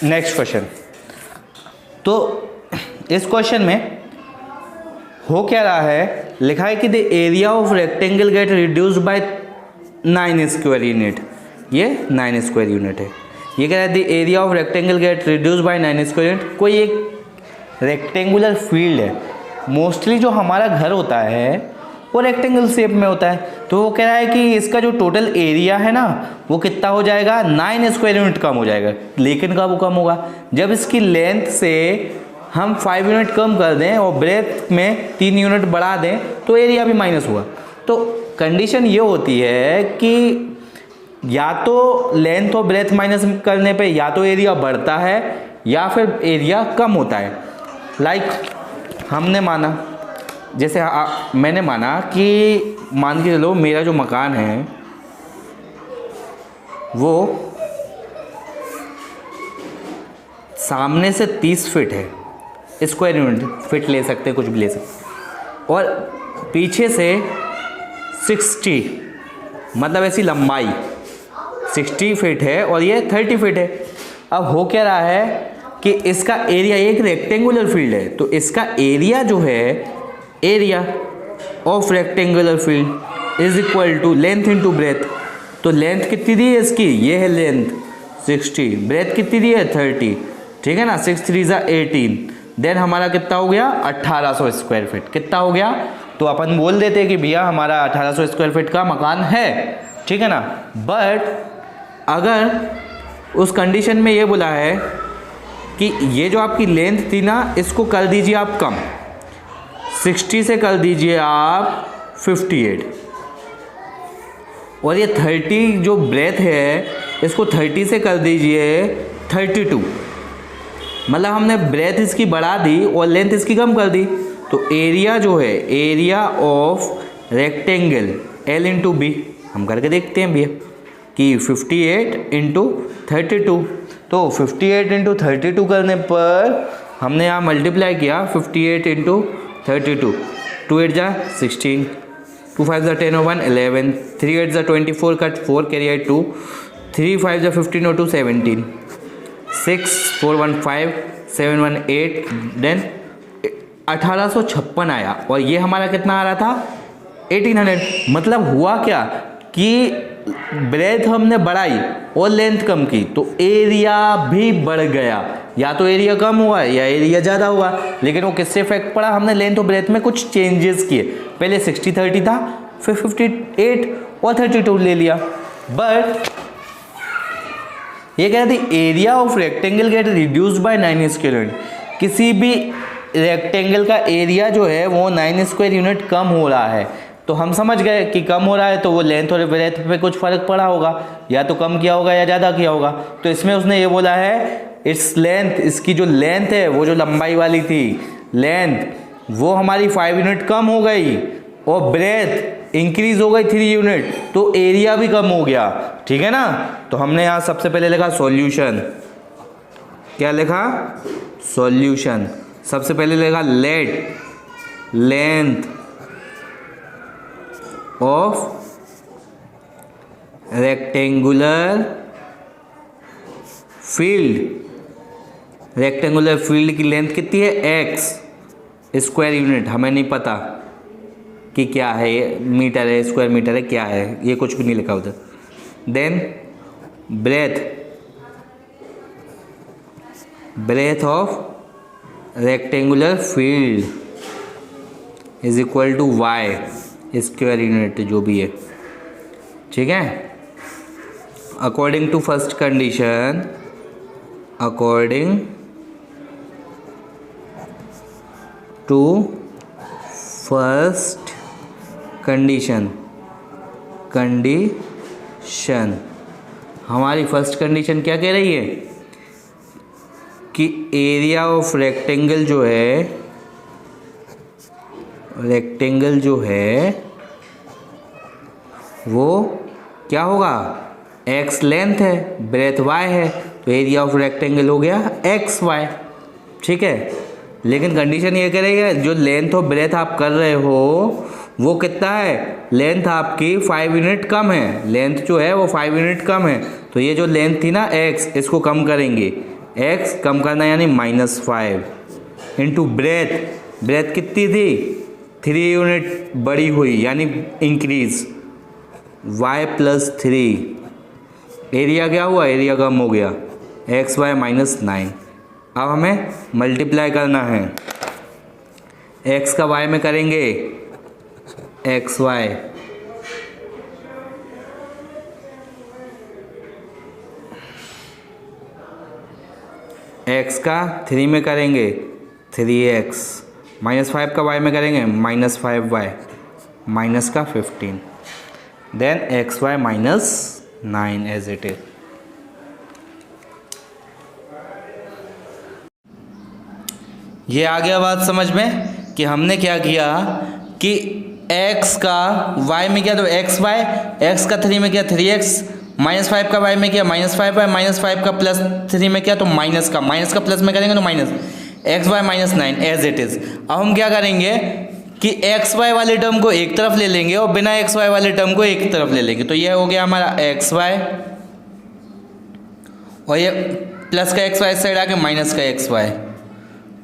Next question. तो इस question में हो क्या रहा है, लिखा है कि the area of rectangle gate reduced by 9 square unit. ये 9 स्क्वायर यूनिट है। ये कह रहा है the area of rectangle gate reduced by 9 square unit. कोई एक रेक्टेंगुलर फील्ड है, मोस्टली जो हमारा घर होता है वो रेक्टेंगल शेप में होता है, तो वो कह रहा है कि इसका जो टोटल एरिया है ना वो कितना हो जाएगा, 9 स्क्वायर यूनिट कम हो जाएगा। लेकिन कब वो कम होगा, जब इसकी लेंथ से हम 5 यूनिट कम कर दें और ब्रेथ में 3 यूनिट बढ़ा दें तो एरिया भी माइनस होगा। तो कंडीशन ये होती है कि या तो लेंथ और ब्रेथ माइनस करने पे या तो एरिया बढ़ता है या फिर एरिया कम होता है। लाइक हमने माना, जैसे मैंने माना कि मान के चलो मेरा जो मकान है वो सामने से 30 फीट है, स्क्वायर यूनिट फिट ले सकते, कुछ भी ले सकते, और पीछे से 60 मतलब ऐसी लंबाई 60 फीट है और ये 30 फीट है। अब हो क्या रहा है कि इसका एरिया, एक रेक्टेंगुलर फील्ड है तो इसका एरिया जो है, area of rectangular field is equal to length into breadth. तो लेंथ कितनी दी है इसकी, ये है लेंथ 60, ब्रेथ कितनी दी है 30, ठीक है ना, 6 3 = 18, देन हमारा कितना हो गया 1800 स्क्वायर फीट। कितना हो गया, तो अपन बोल देते हैं कि भैया हमारा 1800 स्क्वायर फीट का मकान है, ठीक है ना। बट अगर उस कंडीशन में ये बोला है कि ये जो आपकी लेंथ थी ना इसको कर दीजिए आप कम, 60 से कर दीजिए आप 58, और ये 30 जो ब्रेथ है इसको 30 से कर दीजिए 32। मतलब हमने ब्रेथ इसकी बढ़ा दी और लेंथ इसकी कम कर दी। तो एरिया जो है, area of rectangle L into B, हम करके देखते हैं भैया कि 58 इंटू 32। तो 58 इंटू 32 करने पर हमने यहाँ मल्टीप्लाई किया 58 इंटू 32, 2 8 = 16, 2 5 = 10 1 11, 3 8 = 24 कट 4 कैरी आई 2, 3 5 = 15 2 17, 6 4 1 5 7 1 8, देन 1856 आया और ये हमारा कितना आ रहा था 1800। मतलब हुआ क्या कि ब्रेथ हमने बढ़ाई और लेंथ कम की तो एरिया भी बढ़ गया, या तो एरिया कम हुआ या एरिया ज़्यादा हुआ। लेकिन वो किससे इफेक्ट पड़ा, हमने लेंथ और ब्रेथ में कुछ चेंजेस किए, पहले 60 30 था, फिर 58 और 32 ले लिया। बट ये कह रहे थे area of rectangle gate reduced by 9 square unit. किसी भी रेक्टेंगल का एरिया जो है वो 9 स्क्वायर यूनिट कम हो रहा है, तो हम समझ गए कि कम हो रहा है तो वो लेंथ और ब्रेथ पे कुछ फ़र्क पड़ा होगा, या तो कम किया होगा या ज़्यादा किया होगा। तो इसमें उसने ये बोला है इट्स लेंथ, इसकी जो लेंथ है वो जो लंबाई वाली थी लेंथ वो हमारी 5 यूनिट कम हो गई और ब्रेथ इंक्रीज हो गई 3 यूनिट, तो एरिया भी कम हो गया, ठीक है ना। तो हमने यहाँ सबसे पहले लिखा सॉल्यूशन, क्या लिखा, सॉल्यूशन। सबसे पहले लिखा late length of rectangular field. Rectangular field की लेंथ कितनी है x स्क्वायर यूनिट, हमें नहीं पता कि क्या है, ये मीटर है, स्क्वायर मीटर है, क्या है, ये कुछ भी नहीं लिखा उधर। Then breadth of rectangular field is equal to y square unit जो भी है, ठीक है। According to first condition, according to first condition हमारी फर्स्ट कंडीशन क्या कह रही है कि एरिया ऑफ रेक्टेंगल जो है वो क्या होगा, x लेंथ है, ब्रेथ y है, तो एरिया ऑफ रेक्टेंगल हो गया एक्स वाई, ठीक है। लेकिन कंडीशन ये करेगा जो लेंथ और ब्रेथ आप कर रहे हो वो कितना है, लेंथ आपकी 5 यूनिट कम है, लेंथ जो है वो 5 यूनिट कम है, तो ये जो लेंथ थी ना x, इसको कम करेंगे, x कम करना यानी -5 इंटू ब्रेथ कितनी थी 3 यूनिट बड़ी हुई यानी इंक्रीज y प्लस 3 एरिया क्या हुआ एरिया कम हो गया xy -9। अब हमें मल्टीप्लाई करना है x का y में करेंगे xy x का 3 में करेंगे 3x -5 का y में करेंगे -5y माइनस का 15 then xy -9 as it is. ये आ गया बात समझ में कि हमने क्या किया कि x का y में किया तो xy, x का 3 में किया 3x, -5 का y में किया -5y, -5 का प्लस 3 में किया तो माइनस का प्लस में करेंगे तो minus xy -9 as it is. अब हम क्या करेंगे कि xy वाले टर्म को एक तरफ ले लेंगे और बिना xy वाले टर्म को एक तरफ ले लेंगे तो ये हो गया हमारा xy और ये प्लस का xy इस साइड आके माइनस का xy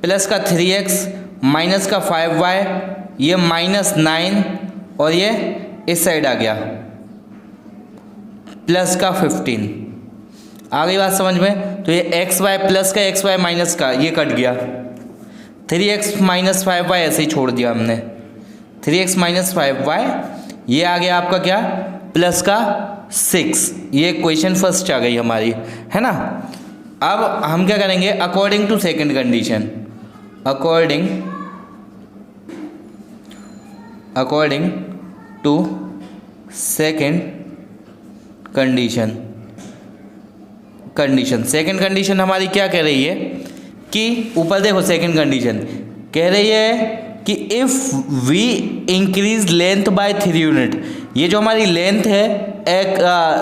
प्लस का 3x माइनस का 5y ये -9 और ये इस साइड आ गया प्लस का 15। आ गई बात समझ में। तो ये xy प्लस का xy माइनस का ये कट गया 3x माइनस 5y ऐसे ही छोड़ दिया हमने 3x माइनस 5y ये आ गया आपका क्या प्लस का 6। ये क्वेश्चन फर्स्ट आ गई हमारी है ना। अब हम क्या करेंगे according to second condition according to second condition second condition हमारी क्या कह रही है कि ऊपर देखो सेकंड कंडीशन कह रही है कि if we increase length by 3 unit ये जो हमारी लेंथ है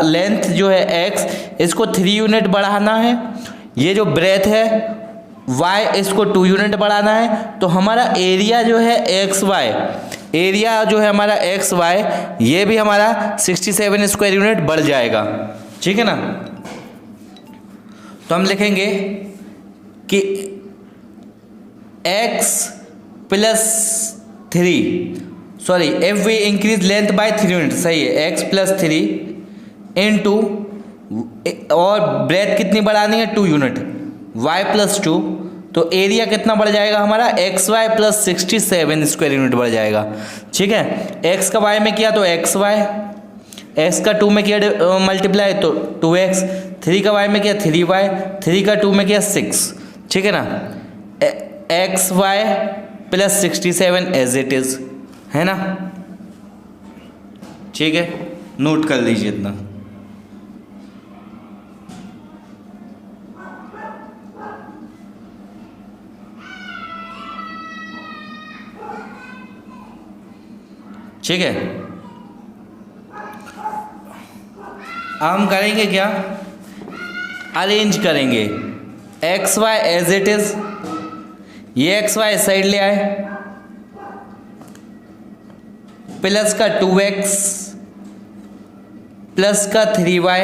लेंथ जो है x इसको 3 यूनिट बढ़ाना है, ये जो ब्रेथ है y इसको 2 यूनिट बढ़ाना है तो हमारा एरिया जो है xy एरिया जो है हमारा xy ये भी हमारा 67 स्क्वायर यूनिट बढ़ जाएगा। ठीक है ना। तो हम लिखेंगे कि x plus 3 sorry if we increase length by 3 unit सही है x प्लस 3 इंटू और ब्रेथ कितनी बढ़ानी है 2 यूनिट y प्लस 2 तो एरिया कितना बढ़ जाएगा हमारा xy प्लस 67 स्क्वायर यूनिट बढ़ जाएगा। ठीक है x का y में किया तो xy, x का 2 में किया मल्टीप्लाई तो 2x, 3 का y में किया 3y, 3 का 2 में किया 6। ठीक है ना xy plus 67 as it is है ना। ठीक है नोट कर लीजिए इतना। ठीक है अब हम करेंगे क्या अरेंज करेंगे X Y as it is. ये एक्स वाई साइड ले आए प्लस का 2x प्लस का 3y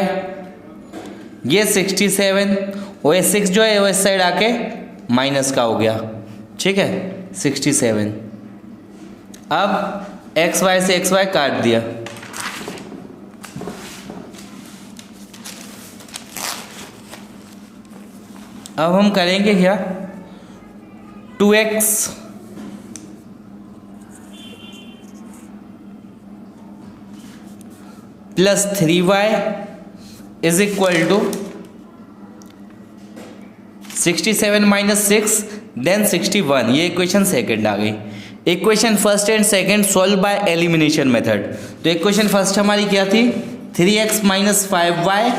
ये 67 और ये 6 जो है वो इस साइड आके माइनस का हो गया। ठीक है 67। अब एक्स वाई से एक्स वाई काट दिया अब हम करेंगे क्या 2x plus 3y is equal to 67 minus 6 then 61। ये इक्वेशन सेकंड आ गई। Equation first and second solve by elimination method. तो इक्वेशन फर्स्ट हमारी क्या थी 3x minus 5y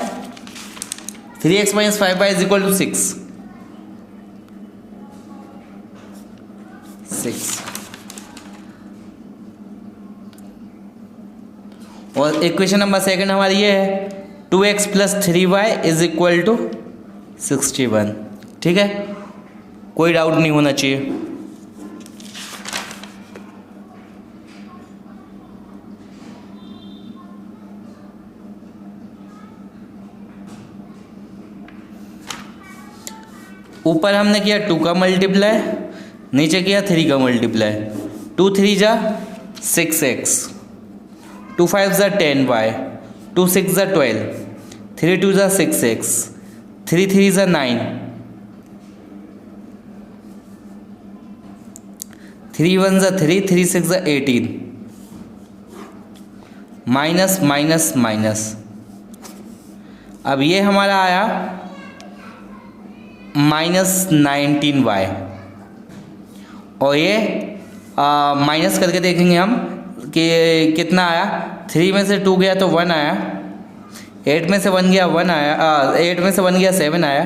3x minus 5y is equal to 6 और इक्वेशन नंबर सेकंड हमारी ये है 2x plus 3y is equal to 61। ठीक है कोई डाउट नहीं होना चाहिए। ऊपर हमने किया 2 का मल्टीप्लाई, नीचे किया 3 का मल्टीप्लाई। 2 3 जा 6x, 2 5 जा 10y, 2 6 जा 12, 3 2 जा 6x, 3 3 जा 9, 3 1 जा 3, 3 6 जा 18, माइनस माइनस माइनस। अब ये हमारा आया -19y, और ये माइनस करके देखेंगे हम कि कितना आया। 3 में से 2 गया तो 1 आया, 8 में से 1 गया 1 आया, 8 में से 1 गया 7 आया,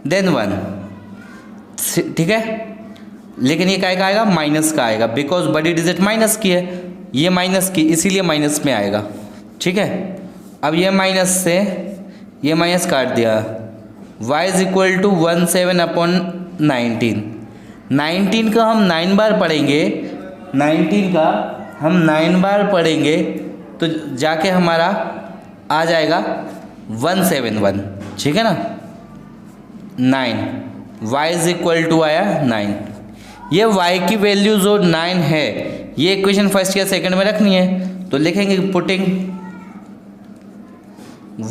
देन 1। ठीक है, लेकिन ये काय का आएगा, माइनस का आएगा, बिकॉज बड़ी डिजिट माइनस की है, ये माइनस की, इसीलिए माइनस में आएगा। ठीक है, अब ये माइनस से ये माइनस काट दिया, y इज इक्वल टू 17/19। 19 का हम 9 बार पढ़ेंगे, 19 का हम 9 बार पढ़ेंगे तो जाके हमारा आ जाएगा 171। ठीक है ना, 9, y इज इक्वल टू आया 9। ये y की वैल्यू जो 9 है, ये इक्वेशन फर्स्ट या सेकंड में रखनी है, तो लिखेंगे putting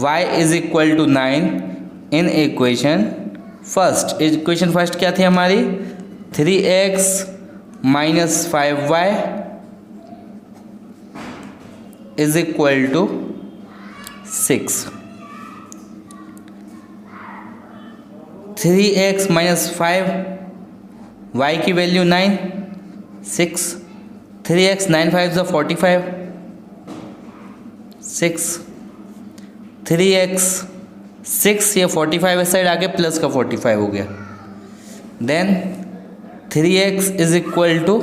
y is equal to 9 in equation first. Equation first क्या थी हमारी, 3x minus 5y is equal to 6। 3x minus 5, y की वैल्यू 9, 6, 3x 9 5 = 45, 6, 3x 6, ये 45 इस साइड आके प्लस का 45 हो गया, then 3x is equal to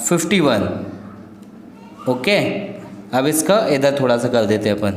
51। Okay, अब इसका इधर थोड़ा सा कर देते हैं अपन।